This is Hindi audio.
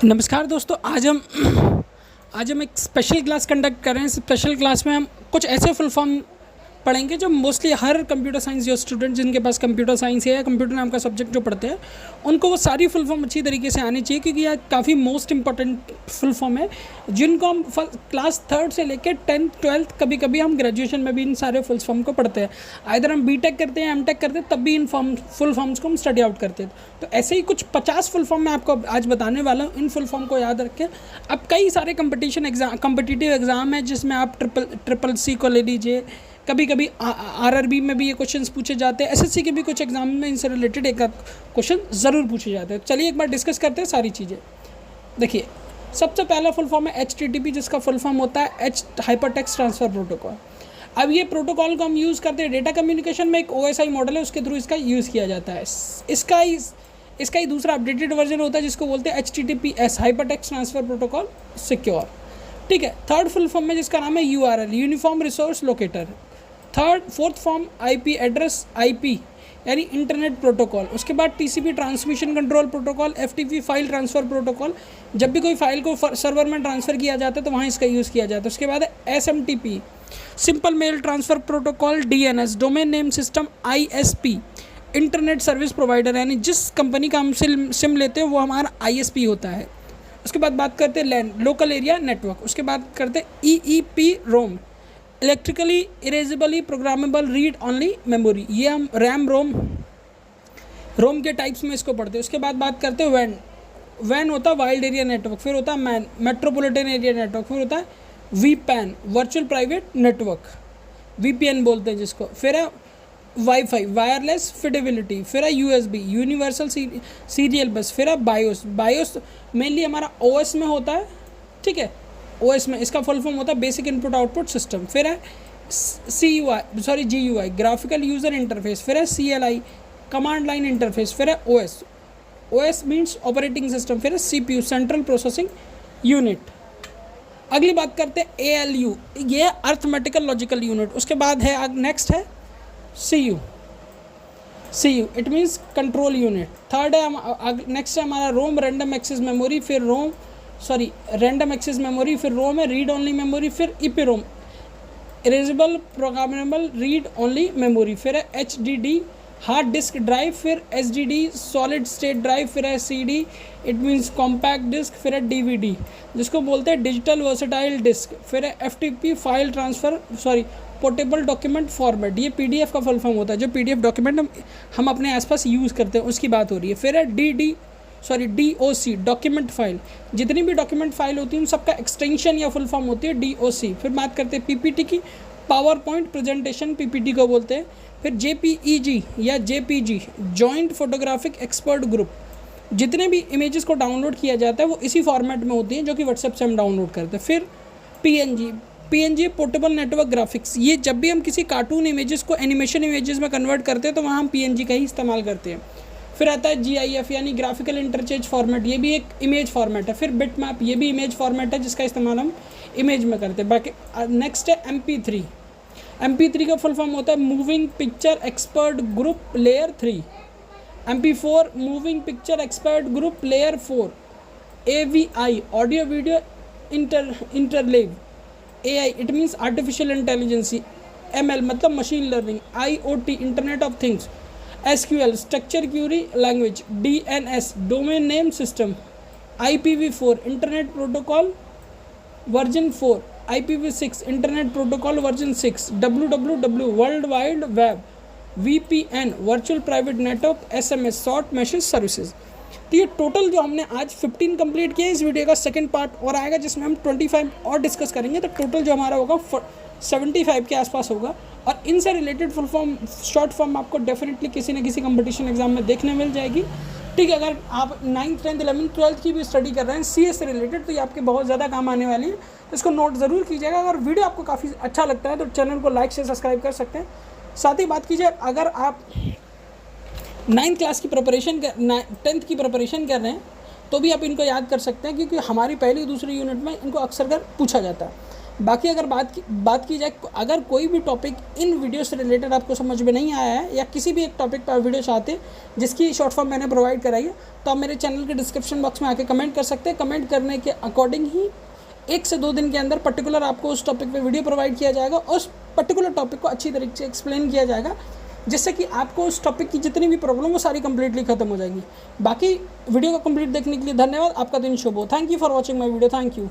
नमस्कार दोस्तों, आज हम एक स्पेशल क्लास कंडक्ट कर रहे हैं। स्पेशल क्लास में हम कुछ ऐसे फुल फॉर्म पढ़ेंगे जो मोस्टली हर कंप्यूटर साइंस जो स्टूडेंट जिनके पास कंप्यूटर साइंस है या कंप्यूटर नाम का सब्जेक्ट जो पढ़ते हैं उनको वो सारी फुल फॉर्म अच्छी तरीके से आनी चाहिए, क्योंकि यह काफ़ी मोस्ट इंपॉर्टेंट फुल फॉर्म है जिनको हम क्लास 3rd से लेकर 10th 12th कभी कभी हम ग्रेजुएशन में भी इन सारे फुल फॉर्म को पढ़ते हैं। आइदर हम बीटेक करते हैं, एमटेक करते हैं, तब भी इन फुल फॉर्म्स को हम स्टडी आउट करते हैं। तो ऐसे ही कुछ 50 फुल फॉर्म मैं आपको आज बताने वाला हूँ। इन फुल फॉर्म को याद रख के अब कई सारे कॉम्पिटिटिव एग्जाम है जिसमें आप ट्रिपल सी को ले लीजिए, कभी कभी आरआरबी में भी ये क्वेश्चंस पूछे जाते हैं, एसएससी के भी कुछ एग्जाम में इनसे रिलेटेड एक क्वेश्चन ज़रूर पूछे जाते हैं। चलिए एक बार डिस्कस करते हैं सारी चीज़ें। देखिए, सबसे पहला फुल फॉर्म है HTTP, जिसका फुल फॉर्म होता है हाइपरटेक्स्ट ट्रांसफ़र प्रोटोकॉल। अब ये प्रोटोकॉल को हम यूज़ करते हैं डेटा कम्युनिकेशन में। एक OSI मॉडल है, उसके थ्रू इसका यूज़ किया जाता है। इसका ही दूसरा अपडेटेड वर्जन होता है जिसको बोलते हैं HTTPS, hypertext transfer protocol secure. ठीक है। थर्ड फुल फॉर्म में जिसका नाम है URL, uniform resource locator. Fourth form IP address, IP यानी इंटरनेट प्रोटोकॉल। उसके बाद TCP transmission control protocol, FTP file transfer protocol. जब भी कोई फाइल को सर्वर में ट्रांसफ़र किया जाता है तो वहाँ इसका यूज़ किया जाता है। उसके बाद है SMTP, simple mail transfer protocol. DNS, domain name system. ISP, internet service provider, यानी जिस कंपनी का हम सिम लेते हैं वो हमारा ISP होता है। उसके बाद बात करते हैं LAN, लोकल एरिया नेटवर्क। उसके बाद करते हैं EEPROM, electrically erasably programmable read only memory. ये हम रैम रोम के टाइप्स में इसको पढ़ते हैं। उसके बाद बात करते हैं वैन होता है वाइल्ड एरिया नेटवर्क, फिर होता है मेट्रोपॉलिटन एरिया नेटवर्क, फिर होता है VPAN, virtual private network, VPN बोलते हैं जिसको। फिर है वाईफाई, वायरलेस फिडेबिलिटी। फिर है USB, यूनिवर्सल सीरियल बस। फिर है बायोस मेनली हमारा OS में होता है। ठीक है, OS में इसका फुल फॉर्म होता है बेसिक इनपुट आउटपुट सिस्टम। फिर है GUI, ग्राफिकल यूज़र इंटरफेस। फिर है CLI, कमांड लाइन इंटरफेस। फिर है OS मीन्स ऑपरेटिंग सिस्टम। फिर है CPU, सेंट्रल प्रोसेसिंग यूनिट। अगली बात करते हैं ALU, ये है अर्थमेटिकल लॉजिकल यूनिट। उसके बाद है नेक्स्ट है CU, it means control unit. Third है नेक्स्ट है हमारा रोम, रैंडम एक्सेस मेमोरी। फिर रैंडम एक्सेस मेमोरी। फिर रोम है रीड ओनली मेमोरी। फिर EPROM, erasable programmable read only memory. फिर है HDD, हार्ड डिस्क ड्राइव। फिर SDD, सॉलिड स्टेट ड्राइव। फिर है CD, it means compact disc. फिर है DVD, जिसको बोलते हैं डिजिटल वर्सेटाइल डिस्क। फिर है FTP, file transfer portable document format. ये PDF का फुल फॉर्म होता है, जो PDF डॉक्यूमेंट हम अपने आसपास यूज़ करते हैं उसकी बात हो रही है। फिर है DOC, डॉक्यूमेंट फाइल। जितनी भी डॉक्यूमेंट फाइल होती है उन सबका एक्सटेंशन या फुल फॉर्म होती है DOC। फिर बात करते हैं PPT की, पावर पॉइंट प्रेजेंटेशन PPT को बोलते हैं। फिर JPEG या JPG, joint photographic expert group. जितने भी इमेजेस को डाउनलोड किया जाता है वो इसी फॉर्मेट में होती हैं जो कि व्हाट्सएप से हम डाउनलोड करते हैं। फिर PNG, पोर्टेबल नेटवर्क ग्राफिक्स। ये जब भी हम किसी कार्टून इमेजेस को एनिमेशन इमेजेस में कन्वर्ट करते हैं तो वहाँ हम PNG का ही इस्तेमाल करते हैं। फिर आता है GIF यानी ग्राफिकल इंटरचेंज फॉर्मेट, ये भी एक इमेज फॉर्मेट है। फिर बिटमैप, ये भी इमेज फॉर्मेट है जिसका इस्तेमाल हम इमेज में करते हैं। बाकी नेक्स्ट है MP3 का फुल फॉर्म होता है moving picture expert group layer 3। MP4, moving picture expert group layer 4। AVI, audio video interleave. AI, it means artificial intelligence. ML मतलब machine learning. IoT, internet of things. SQL, structure Curie language. DNS, domain name system. IPv4, internet protocol version 4। IPv6, internet protocol version 6। WWW, world wide web. VPN, virtual private network. SMS, short message services. तो ये टोटल जो हमने आज 15 कंप्लीट किया, इस वीडियो का सेकंड पार्ट और आएगा जिसमें हम 25 और डिस्कस करेंगे। तो टोटल जो हमारा होगा 75 के आसपास होगा। और इनसे related full form, short form आपको डेफिनेटली किसी न किसी कंपटीशन एग्जाम में देखने मिल जाएगी। ठीक है, अगर आप 9th 10th 11th 12th की भी स्टडी कर रहे हैं CA से रिलेटेड, तो ये आपके बहुत ज़्यादा काम आने वाली है, तो इसको नोट ज़रूर कीजिएगा। अगर वीडियो आपको काफ़ी अच्छा लगता है तो चैनल को लाइक से सब्सक्राइब कर सकते हैं। साथ ही बात कीजिए, अगर आप 9th क्लास की प्रिपरेशन 10th की प्रिपरेशन कर रहे हैं तो भी आप इनको याद कर सकते हैं, क्योंकि हमारी पहली दूसरी यूनिट में इनको अक्सर कर पूछा जाता है। बाकी अगर बात की जाए, अगर कोई भी टॉपिक इन वीडियो से रिलेटेड आपको समझ में नहीं आया है या किसी भी एक टॉपिक पर वीडियो चाहते हैं जिसकी शॉर्ट फॉर्म मैंने प्रोवाइड कराई है, तो आप मेरे चैनल के डिस्क्रिप्शन बॉक्स में आके कमेंट कर सकते हैं। कमेंट करने के अकॉर्डिंग ही 1 से 2 दिन के अंदर पर्टिकुलर आपको उस टॉपिक पे वीडियो प्रोवाइड किया जाएगा और उस पर्टिकुलर टॉपिक को अच्छी तरीके से एक्सप्लेन किया जाएगा, जिससे कि आपको उस टॉपिक की जितनी भी प्रॉब्लम वो सारी कंप्लीटली खत्म हो जाएगी। बाकी वीडियो को कंप्लीट देखने के लिए धन्यवाद। आपका दिन शुभ हो। Thank you for watching my video. Thank you.